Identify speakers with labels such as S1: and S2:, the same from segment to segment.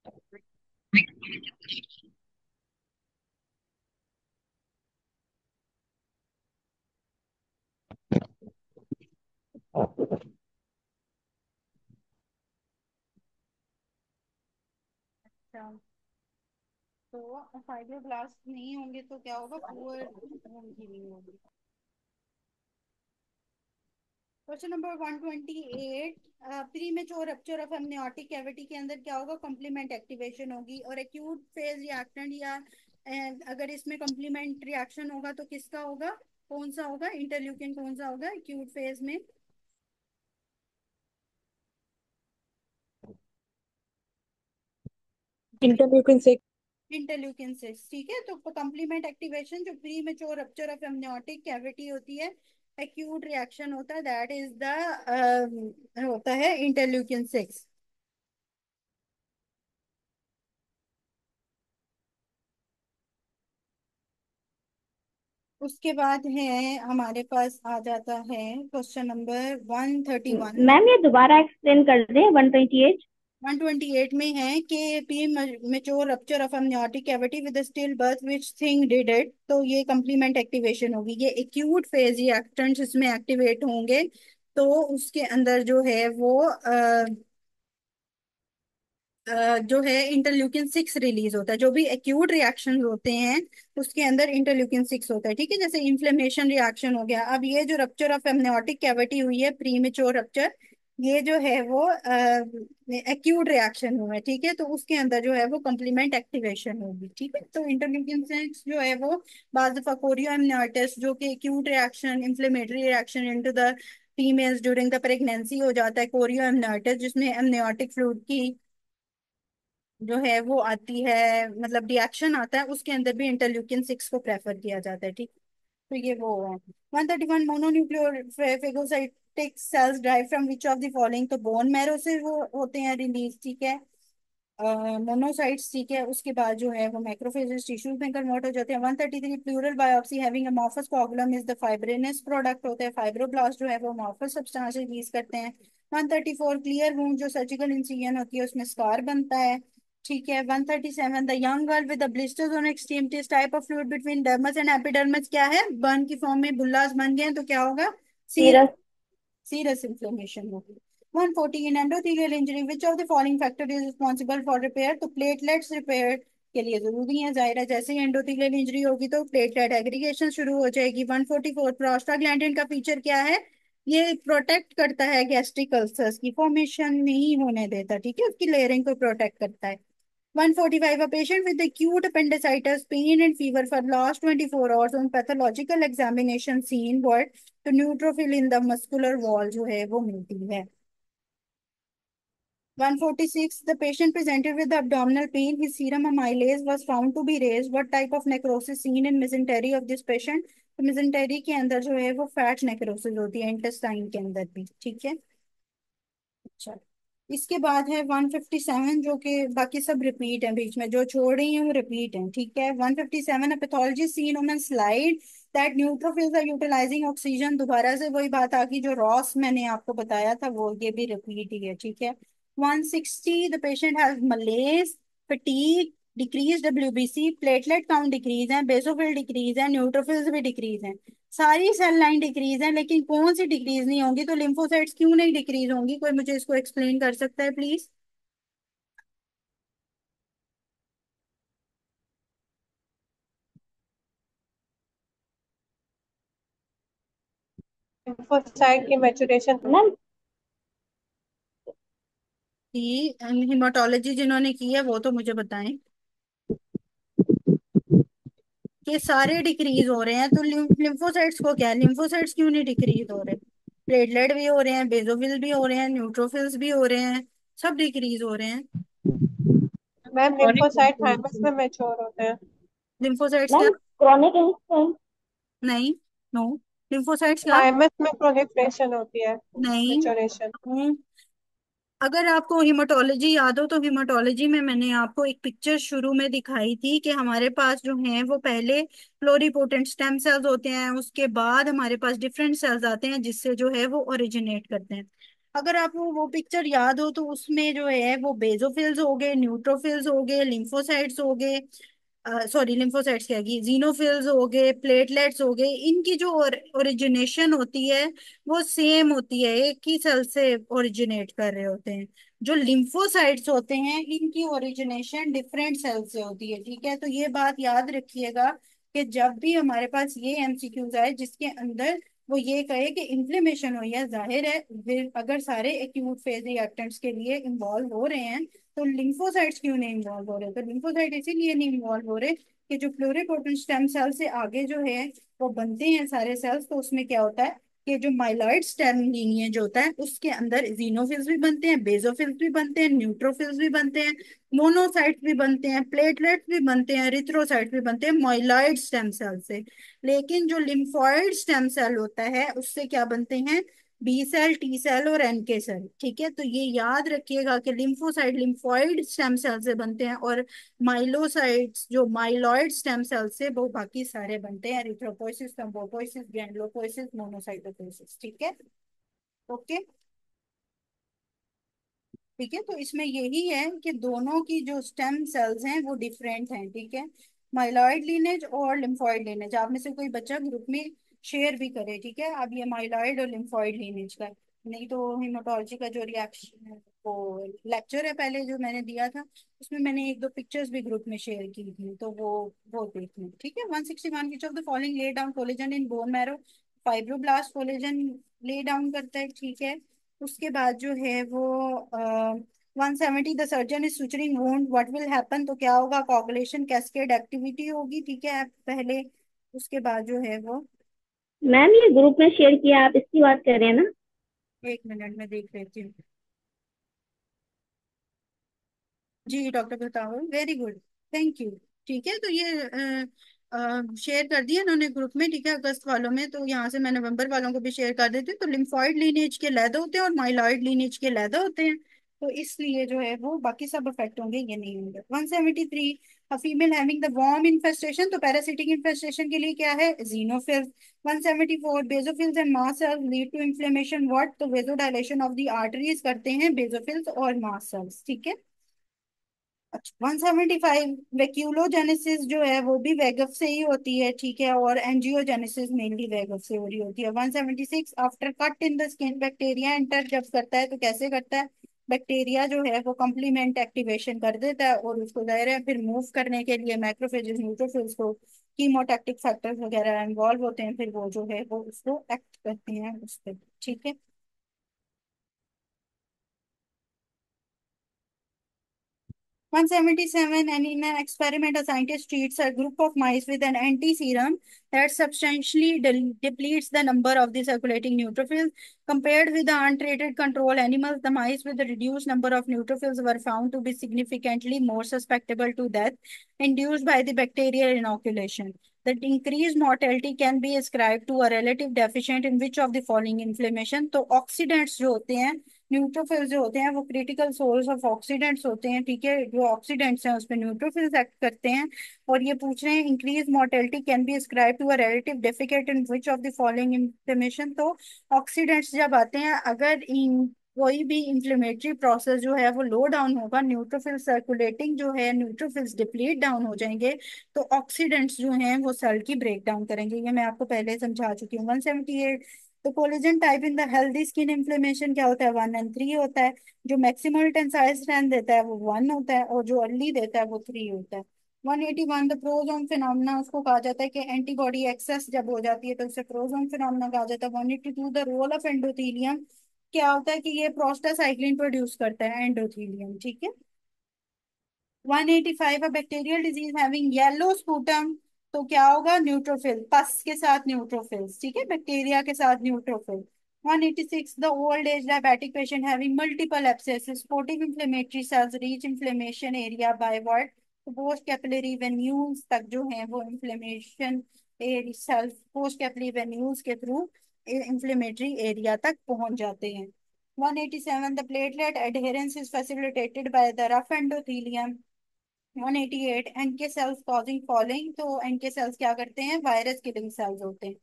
S1: अच्छा, तो फाइब्रोब्लास्ट नहीं होंगे तो क्या होगा, पुअर वुंड हीलिंग होगी। Question number 128, pre mature rupture of amniotic cavity के अंदर क्या होगा, कॉम्प्लीमेंट एक्टिवेशन होगी। और एक्यूट फेज रिएक्टेंट या अगर इसमें कॉम्प्लीमेंट रिएक्शन होगा तो किसका होगा, कौन सा होगा, इंटरल्यूकिन कौन सा होगा एक्यूट फेज में।
S2: इंटरल्यूकिन 6।
S1: इंटरल्यूकिन 6, ठीक है। तो कॉम्प्लीमेंट एक्टिवेशन जो pre mature rupture of amniotic cavity होती है, एक्यूट रिएक्शन होता है, दैट इज द होता है इंटरल्यूकिन 6। उसके बाद है हमारे पास आ जाता है क्वेश्चन नंबर 131 में।
S2: मैम ये दोबारा एक्सप्लेन कर दें 128।
S1: 128 में है कि pre mature rupture of amniotic cavity with still birth which thing did it, तो ये कंप्लीमेंट एक्टिवेशन होगी। ये एक्यूट फेज रिएक्टेंट्स इसमें एक्टिवेट होंगे, तो उसके अंदर जो है वो जो है इंटरल्यूकिन 6 रिलीज होता है। जो भी एक्यूट रिएक्शन होते हैं उसके अंदर इंटरल्यूकिन 6 होता है, ठीक है। जैसे इन्फ्लेमेशन रिएक्शन हो गया। अब ये जो रप्चर ऑफ एमनियोटिक कैविटी हुई है, प्रीमेच्योर रप्चर, ये जो है वो एक्यूट रिएक्शन हुआ है, ठीक है। तो उसके अंदर जो है वो कंप्लीमेंट एक्टिवेशन होगी, ठीक है। तो इंटरल्यूकिन 6 जो है वो बाज दफा कोरियो एमनियोटिस, जो कि acute reaction, inflammatory reaction into the females during the pregnancy हो जाता है, कोरियो एमनियोटिस, जिसमें एमनियोटिक फ्लूइड की जो है वो आती है, मतलब रिएक्शन आता है, उसके अंदर भी इंटरल्यूकिन 6 को प्रेफर किया जाता है, ठीक। तो ये वो है। 131 mononuclear phagocytic cells drive from which of the following, तो बोन मैरो से वो होते हैं रिलीज, ठीक है, मोनोसाइट्स, ठीक है। उसके बाद जो है वो मैक्रोफेजेस टिश्यूज में कन्वर्ट हो जाते हैं। 133 pleural biopsy having amorphous coagulum is the fibrinous product होता है। फाइब्रोब्लास्ट जो है वो अमॉर्फस सब्सटेंस रिलीज करते हैं। 134 क्लियर वूंड जो सर्जिकल इंसिजन होती है उसमें स्कार बनता है, ठीक है। 137 the young girl with the blisters on extremities type of fluid between dermis and epidermis, क्या है, बर्न की फॉर्म में बुल्लास बन गए हैं, तो क्या होगा,
S2: सीरस।
S1: सीरस इन्फ्लेमेशन होगी। 114 endothelial injury, which of the following factor is responsible for repair, तो प्लेटलेट्स रिपेयर के लिए जरूरी है, जाहिर है। जैसे ही एंडोथेलियल इंजरी होगी तो प्लेटलेट एग्रीगेशन शुरू हो जाएगी। 144 प्रोस्टाग्लैंडिन का फीचर क्या है, ये प्रोटेक्ट करता है गैस्ट्रिक अल्सर्स की फॉर्मेशन नहीं होने देता, ठीक है, उसकी लेयरिंग को प्रोटेक्ट करता है। 145 a patient with acute appendicitis pain and fever for last 24 hours on pathological examination seen what, तो neutrophil in the muscular wall जो है वो मिलती है। 146 the patient presented with abdominal pain, his serum amylase was found to be raised, what type of necrosis seen in mesentery of this patient, तो mesentery के अंदर जो है वो फैट नेक्रोसिस होती है, इंटेस्टाइन के अंदर भी, ठीक है। अच्छा, इसके बाद है 157, जो कि बाकी सब रिपीट है, बीच में जो छोड़ रही हैं वो रिपीट है, ठीक है। 157 a pathology seen on slide that neutrophils are utilising oxygen, दोबारा से वही बात आ गई जो रॉस मैंने आपको बताया था, वो ये भी रिपीट ही है, ठीक है। 160 the patient has मलेज, fatigue, decrease WBC, platelet count decrease है, बेसोफिल डिक्रीज है, न्यूट्रोफिल्स भी डिक्रीज है, सारी सेल लाइन डिक्रीज है, लेकिन कौन सी डिक्रीज नहीं होंगी, तो लिम्फोसाइट्स क्यों नहीं डिक्रीज होंगी, कोई मुझे इसको एक्सप्लेन कर सकता है प्लीज।
S3: लिम्फोसाइट की मैचुरेशन।
S2: मैम
S1: कि हिमाटोलॉजी जिन्होंने की है वो तो मुझे बताएं कि सारे डिक्रीज हो रहे हैं, तो लिम्फोसाइट्स को क्या है, लिम्फोसाइट्स क्यों नहीं डिक्रीज हो रहे, प्लेटलेट भी हो रहे हैं, बेसोफिल भी हो रहे हैं, न्यूट्रोफिल्स भी हो रहे हैं, सब डिक्रीज हो रहे हैं।
S3: मैम
S2: क्रॉनिक
S3: लिम्फोसाइट थायमस में मैच्योर होते हैं।
S1: लिम्फोसाइट्स क्या,
S2: मैम क्रॉनिक इन्फ्लुएंस।
S1: नहीं, नो, लिम्फोसाइट्स क्या,
S3: थायमस में प्रोलिफरेशन होती है,
S1: नहीं,
S3: मैच्योरेशन।
S1: अगर आपको हिमाटोलॉजी याद हो तो हिमाटोलॉजी में मैंने आपको एक पिक्चर शुरू में दिखाई थी कि हमारे पास जो है वो पहले प्लोरीपोटेंट स्टेम सेल्स होते हैं, उसके बाद हमारे पास डिफरेंट सेल्स आते हैं जिससे जो है वो ओरिजिनेट करते हैं। अगर आपको वो पिक्चर याद हो तो उसमें जो है वो बेजोफिल्स हो गए, न्यूट्रोफिल्स हो गए, लिम्फोसाइट्स हो गए, सॉरी लिम्फोसाइट्स क्या की, जीनोफिल्स हो गए, प्लेटलेट्स हो गए, इनकी जो ओरिजिनेशन होती है वो सेम होती है, एक ही सेल से ओरिजिनेट कर रहे होते हैं। जो लिम्फोसाइट्स होते हैं इनकी ओरिजिनेशन डिफरेंट सेल से होती है, ठीक है। तो ये बात याद रखिएगा कि जब भी हमारे पास ये एमसीक्यूज आए जिसके अंदर वो ये कहे कि इन्फ्लेमेशन हुई है, जाहिर है फिर अगर सारे एक्यूट फेज रिएक्टेंट्स के लिए इन्वॉल्व हो रहे हैं तो लिम्फोसाइट्स क्यों नहीं इन्वॉल्व हो रहे? तो लिम्फोसाइट इसीलिए नहीं इन्वॉल्व हो रहे कि जो प्लूरिपोटेंट स्टेम सेल से आगे जो है वो बनते हैं सारे सेल्स, तो उसमें क्या होता है कि जो माइलॉइड स्टेम लीनिएज होता है उसके अंदर जीनोफिल्स भी बनते हैं, बेसोफिल्स भी बनते हैं, न्यूट्रोफिल्स भी बनते हैं, मोनोसाइट्स भी बनते हैं, प्लेटलेट्स भी बनते हैं, एरिथ्रोसाइट्स भी बनते हैं माइलॉइड स्टेम सेल से। लेकिन जो लिम्फोइड स्टेम सेल होता है उससे क्या बनते हैं? बी सेल, टी सेल और एनके सेल, ठीक है। तो ये याद रखिएगा कि लिम्फोसाइट लिम्फोइड स्टेम सेल से बनते हैं और माइलोसाइट्स जो माइलॉइड स्टेम सेल से वो बाकी सारे बनते हैं, एरिथ्रोपोइसिस, थ्रोम्बोपोइसिस, ग्रैनुलोपोइसिस, मोनोसाइटोसिस, ठीक है। ओके, ठीक है। तो इसमें यही है कि दोनों की जो स्टेम सेल्स हैं वो डिफरेंट हैं, ठीक है। माइलॉइड लीनेज और लिम्फोइड लीनेज, आप में से कोई बच्चा ग्रुप में शेयर भी करे, ठीक है। अब ये माइलॉइड और लिम्फोइड लीनेज का, नहीं तो हेमाटोलॉजी का जो रिएक्शन वो लेक्चर है पहले जो मैंने दिया था उसमें मैंने एक दो पिक्चर्स भी ग्रुप में शेयर की थी, तो वो देख लें, ठीक है। 161 विच of the following lay down collagen in bone marrow? Fibroblast collagen lay down करता है, ठीक है। उसके बाद जो है वो 170 the surgeon is suturing wound, what will happen? तो क्या होगा? कोगुलेशन कैस्केड एक्टिविटी होगी, ठीक है पहले। उसके बाद जो है वो,
S2: मैम ये ग्रुप में शेयर किया, आप इसकी बात कर रहे हैं ना?
S1: एक मिनट में देख लेती हूँ। जी डॉक्टर बताओ, वेरी गुड, थैंक यू। ठीक है, तो ये शेयर कर दिया इन्होंने ग्रुप में, ठीक है, अगस्त वालों में। तो यहाँ से मैं नवंबर वालों को भी शेयर कर देती हूँ। तो लिम्फॉइड लीनेज के लैदा होते हैं और माइलॉइड लीनेज के लैदा होते हैं, तो इसलिए जो है वो बाकी सब अफेक्ट होंगे, ये नहीं होंगे। 173 female having the worm infestation, तो पैरासिटिक इन्फेस्टेशन के लिए क्या है? जीनोफिल्स। 174 basophils and mast cells lead to inflammation, what? तो वेजोडायलेशन ऑफ द आर्टरीज करते हैं बेजोफिल्स और मास्ट सेल्स, ठीक है। अच्छा, 175 वैक्यूलोजेनेसिस जो है वो भी वैगफ से ही होती है, ठीक है, और एंजियोजेनेसिस मेनली वैगफ से हो रही होती है। 176 after cut in the skin bacteria enter जब करता है तो कैसे करता है? बैक्टीरिया जो है वो कंप्लीमेंट एक्टिवेशन कर देता है और उसको दायरे में फिर मूव करने के लिए मैक्रोफेजेस न्यूट्रोफिल्स को कीमोटैक्टिक फैक्टर्स वगैरह इन्वॉल्व होते हैं, फिर वो जो है वो उसको एक्ट करते हैं उस पर, ठीक है। 177, and in an experiment, a scientist treats a group of mice with an anti-serum that substantially depletes the number of the circulating neutrophils. Compared with the untreated control animals, the mice with the reduced number of neutrophils were found to be significantly more susceptible to death induced by the bacterial inoculation. The increased mortality can be ascribed to a relative deficient in which of the following inflammation? तो oxidants जो होते हैं, neutrophils जो होते हैं वो critical source of oxidants होते हैं, ठीक है। जो ऑक्सीडेंट्स हैं उस पर न्यूट्रोफिल्स एक्ट करते हैं। और ये पूछ रहे हैं increase mortality can be ascribed to a relative deficit in which of the following inflammation? तो ऑक्सीडेंट्स जब आते हैं, अगर इन कोई भी इंफ्लेमेटरी प्रोसेस जो है वो लो डाउन होगा, न्यूट्रोफिल सर्कुलेटिंग जो है न्यूट्रोफिल्स डिप्लीट डाउन हो जाएंगे, तो ऑक्सीडेंट्स जो हैं वो सेल की ब्रेक डाउन करेंगे। ये मैं आपको पहले समझा चुकी हूँ। 178 तो collagen type in the healthy skin inflammation क्या होता है? 1 और 3 होता है। जो मैक्सिमल टेंसाइल स्ट्रेंथ देता है वो 1 होता है और जो अर्ली देता है वो 3 होता है। 181 द प्रोजोन फिनोमेना, उसको कहा जाता है कि एंटीबॉडी एक्सेस जब हो जाती है तो उसे प्रोजोन फिनोमेना कहा जाता है। 182 द रोल ऑफ एंडोथीलियम, क्या होता है कि ये प्रोस्टासाइक्लिन प्रोड्यूस करता है एंडोथीलियम, ठीक है। 185 bacterial disease having yellow sputum, तो क्या होगा? न्यूट्रोफिल, पस के साथ न्यूट्रोफिल्स, ठीक है, बैक्टीरिया के साथ neutrophil. 186 the old age diabetic patient having multiple abscesses, स्पोटिक inflammatory cells reach inflammation area by what? तो पोस्ट कैपिलरी वेन्यूल्स तक जो है वो inflammation cells post capillary venules के थ्रू इन्फ्लेमेटरी एरिया तक पहुंच जाते हैं। 187 the platelet adherence is facilitated by the rough endothelium। 188 NK cells causing following, तो एनके सेल्स क्या करते हैं? वायरस किलिंग सेल्स होते हैं।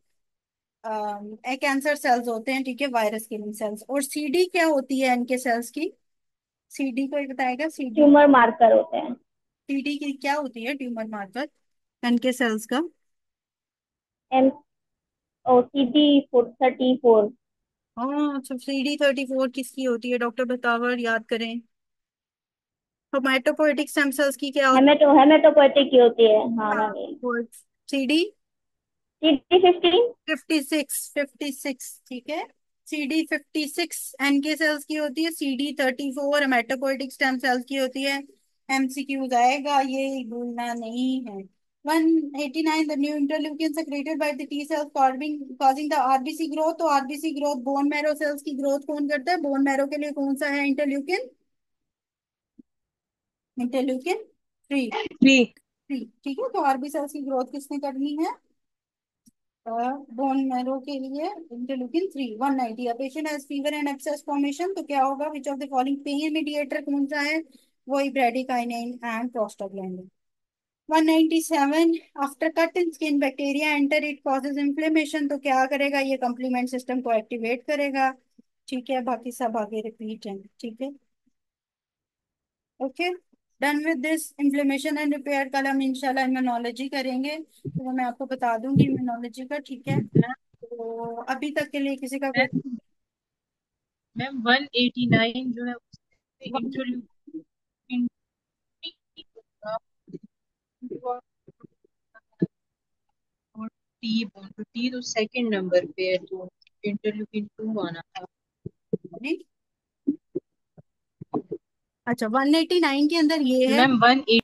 S1: कैंसर सेल्स होते हैं, ठीक है, वायरस किलिंग सेल्स। और सीडी क्या होती है इनके सेल्स की? सीडी कोई बताएगा? सीडी,
S2: ट्यूमर मार्कर होते हैं।
S1: सीडी की क्या होती है ट्यूमर मार्कर इनके सेल्स का?
S2: M O C D 34।
S1: हाँ, अच्छा, CD34 किसकी होती है? डॉक्टर बतावर याद करें। हेमाटोपोएटिक स्टेम सेल्स की क्या होती
S2: हेमेटोपोएटिक की होती है, हाँ
S1: है? हाँ,
S2: मैम।
S1: CD
S2: C D 15।
S1: 56, ठीक है। CD56 एनके सेल्स की होती है। CD34 हेमाटोपोएटिक स्टेम सेल्स की होती है। MCQs आएगा, ये भूलना नहीं है। 189, the new interleukin secreted by the T cells causing the RBC growth. तो RBC growth bone marrow cells की ग्रोथ कौन करता है? बोन मैरो के लिए कौन सा है इंटरल्यूकिन? इंटरल्यूकिन 3।
S3: थ्री।
S1: ठीक है, तो आरबी सेल्स की ग्रोथ किसने करनी है? बोन मैरो के लिए interleukin 3। 190, a patient has fever and abscess formation, तो क्या होगा? Which of the following pain mediator कौन सा है? वही bradykinin and prostaglandin. 197, after cut in skin bacteria enter, it causes inflammation, तो क्या करेगा? ये कॉम्प्लीमेंट सिस्टम को एक्टिवेट करेगा। ठीक है, बाकी सब आगे रिपीट है, ठीक है। Okay, done with this inflammation and repair. कल हम इंशाल्लाह इम्यूनोलॉजी करेंगे, तो वो मैं आपको बता दूंगी इम्यूनोलॉजी का, ठीक है। तो अभी तक के लिए किसी का कोई
S4: मैम मैम 189 जो है उससे इंट्रोड्यूस और टी बोन, तो टी तो सेकंड नंबर पे है, तो इंटरल्यूकिन 2 आना था।
S1: अच्छा, 189 के अंदर ये है
S4: ma'am 180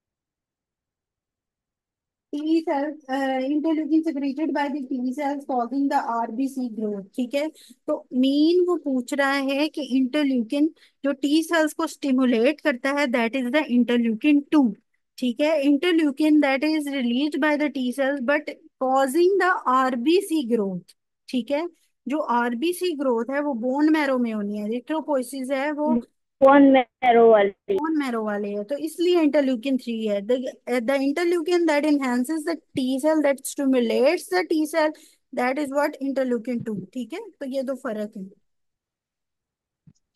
S1: T cells, interleukin secreted by the T cells causing the RBC growth, ठीक है। तो मेन वो पूछ रहा है कि इंटरल्यूकिन जो टी सेल्स को स्टिमुलेट करता है, दैट इज द इंटरल्यूकिन 2। ठीक है, interleukin that is released by the T sales but causing the RBC growth, ठीक है। जो आरबीसी ग्रोथ है वो बोन मैरो में होनी है, एरिथ्रोपोइसिस है वो
S2: बोन मैरो वाली।
S1: बोन मैरो वाले है, तो इसलिए इंटरल्यूकिन 3 है। The interleukin that enhances the T cell, that stimulates the T cell, that is what interleukin 2, ठीक है। तो ये दो फर्क है।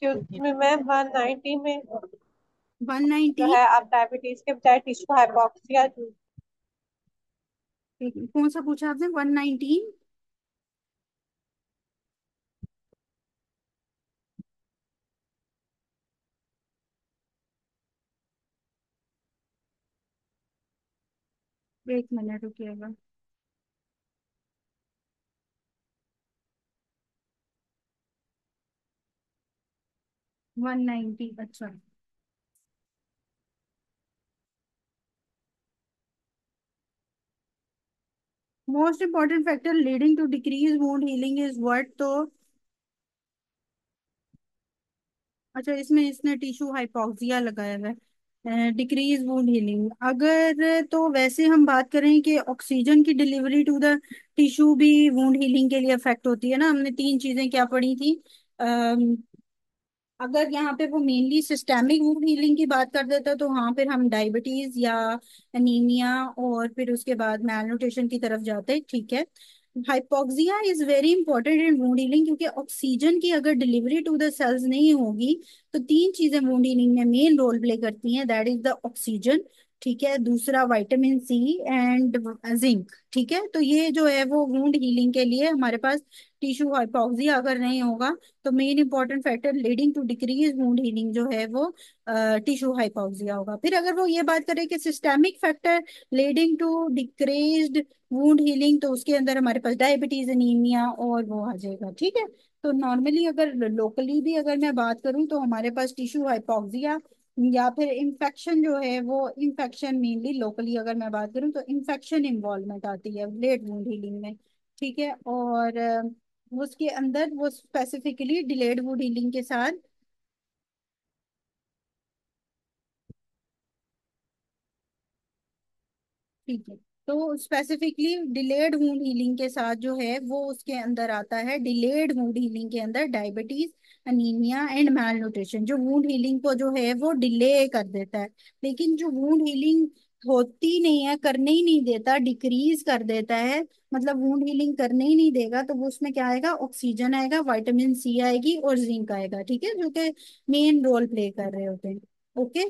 S3: क्योंकि मैम 190 में
S1: 190,
S3: जो है आप डायबिटीज के बजाय टिश्यू हाइपोक्सिया जो
S1: कौन सा पूछा आपने? 119, एक मिनट रुकिएगा। 190, अच्छा। Most important factor leading to decrease wound healing is what? तो अच्छा, इसमें इसने टिश्यू हाइपोक्सिया लगाया हुआ है, डिक्रीज वुंड हीलिंग। अगर तो वैसे हम बात करें कि ऑक्सीजन की डिलीवरी टू द टिश्यू भी वुंड हीलिंग के लिए इफेक्ट होती है ना। हमने तीन चीजें क्या पढ़ी थी? अगर यहाँ पे वो मेनली सिस्टेमिक वुंड हीलिंग की बात कर देता तो हाँ, फिर हम डायबिटीज या एनीमिया और फिर उसके बाद मैलन्यूट्रिशन की तरफ जाते, ठीक है। Hypoxia is very important in wound healing, क्योंकि ऑक्सीजन की अगर डिलीवरी टू द सेल्स नहीं होगी तो तीन चीजें वुंड हीलिंग में मेन रोल प्ले करती हैं, दैट इज द ऑक्सीजन, ठीक है, दूसरा विटामिन सी एंड जिंक, ठीक है। तो ये जो है वो वुंड हीलिंग के लिए हमारे पास टिश्यू हाइपोक्सिया अगर नहीं होगा तो main important factor leading to decrease wound healing जो है वो टिश्यू हाइपोक्सिया होगा। फिर अगर वो ये बात करें कि systemic factor leading to decreased wound healing, तो उसके अंदर हमारे पास डायबिटीज, एनीमिया और वो आ जाएगा, ठीक है। तो नॉर्मली अगर लोकली भी अगर मैं बात करूं तो हमारे पास टिश्यू हाइपोक्सिया या फिर इन्फेक्शन जो है वो इन्फेक्शन, मेनली लोकली अगर मैं बात करूं तो इन्फेक्शन इन्वॉल्वमेंट आती है लेट वुंड हीलिंग में, ठीक है। और उसके अंदर वो स्पेसिफिकली डिलेड वुड हीलिंग के साथ, ठीक है। तो स्पेसिफिकली डिलेड वुंड हीलिंग के साथ जो है वो उसके अंदर आता है, डिलेड वुंड हीलिंग के अंदर diabetes, anaemia and mall nutrition. जो वुंड हीलिंग को जो है वो डिले कर देता है, लेकिन जो वुंड हीलिंग होती नहीं है, करने ही नहीं देता, डिक्रीज कर देता है, मतलब वुंड हीलिंग करने ही नहीं देगा, तो वो उसमें क्या आएगा, ऑक्सीजन आएगा, विटामिन सी आएगी और जिंक आएगा, ठीक है, जो कि मेन रोल प्ले कर रहे होते हैं। ओके।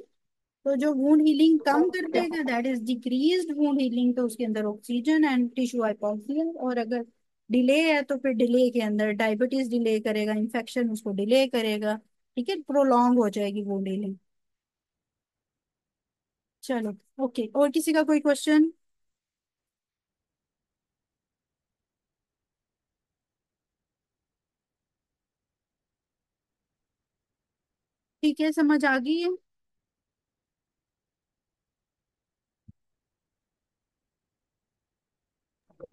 S1: तो जो वुंड हीलिंग कम कर देगा that is decreased wound healing, तो उसके अंदर ऑक्सीजन एंड टिश्यू हाइपोक्सिया। और अगर डिले है तो फिर डिले के अंदर डायबिटीज डिले करेगा, इन्फेक्शन उसको डिले करेगा, ठीक है, प्रोलॉन्ग हो जाएगी वुंड हीलिंग। चलो। ओके, और किसी का कोई क्वेश्चन? ठीक है, समझ आ गई है।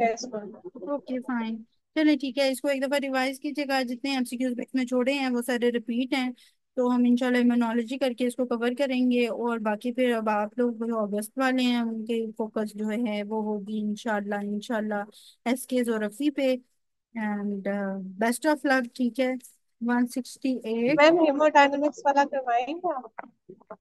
S3: Yes ma'am.
S1: Okay fine. चलिए ठीक है, इसको एक दफा रिवाइज कीजिएगा, जितने एमसीक्यूज इसमें छोड़े हैं वो सारे रिपीट हैं। तो हम इंशाल्लाह इम्यूनोलॉजी करके इसको कवर करेंगे, और बाकी फिर अब आप लोग जो अगस्त वाले हैं उनके फोकस जो है वो होगी इंशाल्लाह इंशाल्लाह एसके जोरफी पे। एंड बेस्ट ऑफ लक, ठीक है। 168।
S3: मैम हेमोडायनेमिक्स वाला करवाएंगे आप?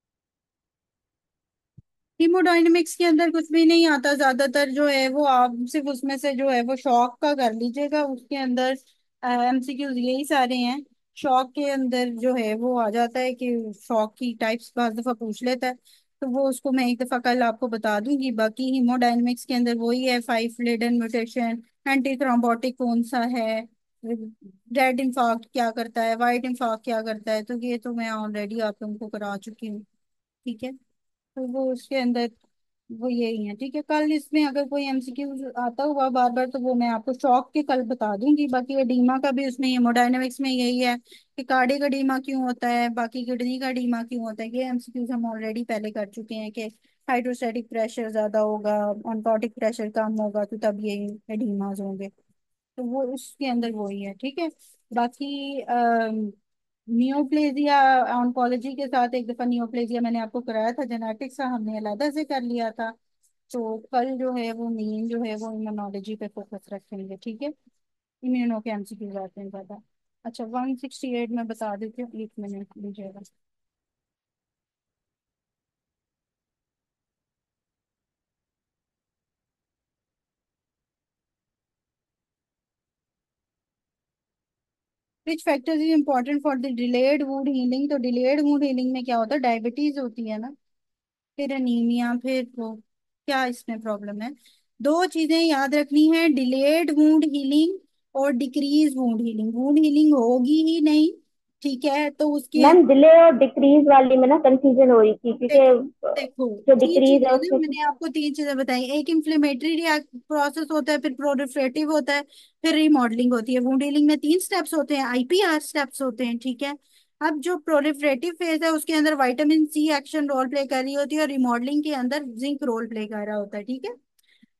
S1: हीमोडायनेमिक्स के अंदर कुछ भी नहीं आता, ज्यादातर जो है वो आप सिर्फ उसमें से जो है वो शॉक का कर लीजिएगा, उसके अंदर एमसीक्यूज यही सारे हैं। शॉक के अंदर जो है वो आ जाता है कि शॉक की टाइप्स बार दफा पूछ लेता है, तो वो उसको मैं एक दफा कल आपको बता दूंगी। बाकी हीमोडायनेमिक्स के अंदर वही है, 5 लेडन म्यूटेशन, एंटी थ्रोम्बोटिक कौन सा है, रेड इंफाक्ट क्या करता है, वाइट इंफाक्ट क्या करता है, तो ये तो मैं ऑलरेडी आप लोगों को करा चुकी हूँ, ठीक है। तो वो उसके अंदर वो यही है, ठीक है। कल इसमें अगर कोई एमसीक्यू आता हुआ बार बार तो वो मैं आपको चौक के कल बता दूंगी। बाकी एडीमा का भी उसमें हेमोडायनेमिक्स में यही है कि कार्डियक एडीमा क्यों होता है, बाकी किडनी का एडीमा क्यों होता है, ये एमसीक्यूज हम ऑलरेडी पहले कर चुके हैं कि हाइड्रोस्टैटिक प्रेशर ज्यादा होगा, ऑनकोटिक प्रेशर कम होगा, तो तब ये एडीमास होंगे। तो वो उसके अंदर वही है, ठीक है। बाकी नियोप्लेजिया ऑन्कोलॉजी के साथ एक दफा नियोप्लेजिया मैंने आपको कराया था, जेनेटिक्स का हमने अलग से कर लिया था। तो कल जो है वो मेन जो है वो इम्यूनोलॉजी पे फोकस रखेंगे, ठीक है। इम्यूनो के एमसीक्यूज आते हैं ज्यादा। अच्छा, 168 में बता देती हूँ, 1 मिनट लीजिएगा। विच factors is important for the delayed wound healing? तो डिलेड वुंड हीलिंग में क्या होता है, डायबिटीज होती है ना, फिर अनीमिया, फिर वो क्या इसमें प्रॉब्लम है। दो चीजें याद रखनी है, डिलेड वुंड हीलिंग और decrease wound healing. Wound healing होगी ही नहीं, ठीक है, तो उसके
S2: मैम डिले और डिक्रीज वाली में ना कंफ्यूजन हो रही थी,
S1: देखो
S2: क्योंकि
S1: देखो
S2: जो
S1: तीन
S2: डिक्रीज
S1: चीजें
S2: है
S1: ना,
S2: उसमें।
S1: मैंने आपको तीन चीजें बताई। एक इन्फ्लेमेटरी प्रोसेस होता है, फिर प्रोलिफरेटिव होता है, फिर रिमॉडलिंग होती है। वुंड हीलिंग में 3 स्टेप्स होते हैं, आईपीआर स्टेप्स होते हैं, ठीक है। अब जो प्रोलिफरेटिव फेज है उसके अंदर vitamin C action role play कर रही होती है, और रिमॉडलिंग के अंदर जिंक रोल प्ले कर रहा होता है, ठीक है।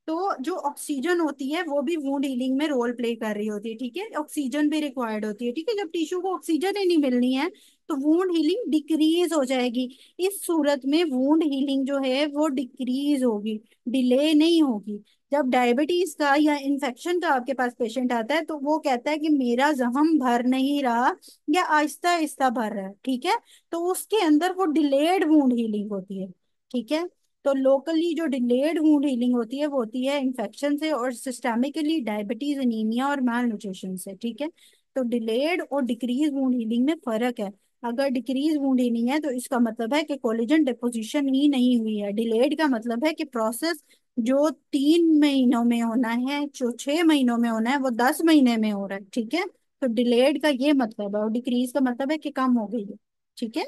S1: तो जो ऑक्सीजन होती है वो भी वुंड हीलिंग में रोल प्ले कर रही होती है, ठीक है, ऑक्सीजन भी रिक्वायर्ड होती है, ठीक है। जब टिश्यू को ऑक्सीजन ही नहीं मिलनी है तो वुंड हीलिंग डिक्रीज हो जाएगी। इस सूरत में वुंड हीलिंग जो है वो डिक्रीज होगी, डिले नहीं होगी। जब डायबिटीज का या इन्फेक्शन का आपके पास पेशेंट आता है तो वो कहता है कि मेरा जख्म भर नहीं रहा या आहिस्ता आहिस्ता भर रहा है, ठीक है, तो उसके अंदर वो डिलेड वुंड हीलिंग होती है, ठीक है। तो लोकली जो डिलेड वुंड हीलिंग होती है वो होती है इन्फेक्शन से, और सिस्टेमिकली डायबिटीज, अनीमिया और माल न्यूट्रिशन से, ठीक है। तो डिलेड और डिक्रीज वुंड हीलिंग में फर्क है। अगर डिक्रीज वुंड हीलिंग है तो इसका मतलब है कि कोलेजन डिपोजिशन ही नहीं हुई है। डिलेड का मतलब है कि प्रोसेस जो 3 महीनों में होना है, जो 6 महीनों में होना है, वो 10 महीने में हो रहा है, ठीक है। तो डिलेड का ये मतलब है, और डिक्रीज का मतलब है कि कम हो गई है, ठीक है।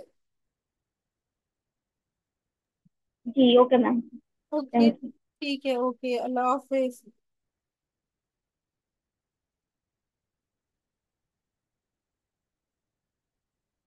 S2: जी okay ma'am.
S1: Okay,
S2: thank you.
S1: ठीक है, ओके, अल्लाह हाफिज।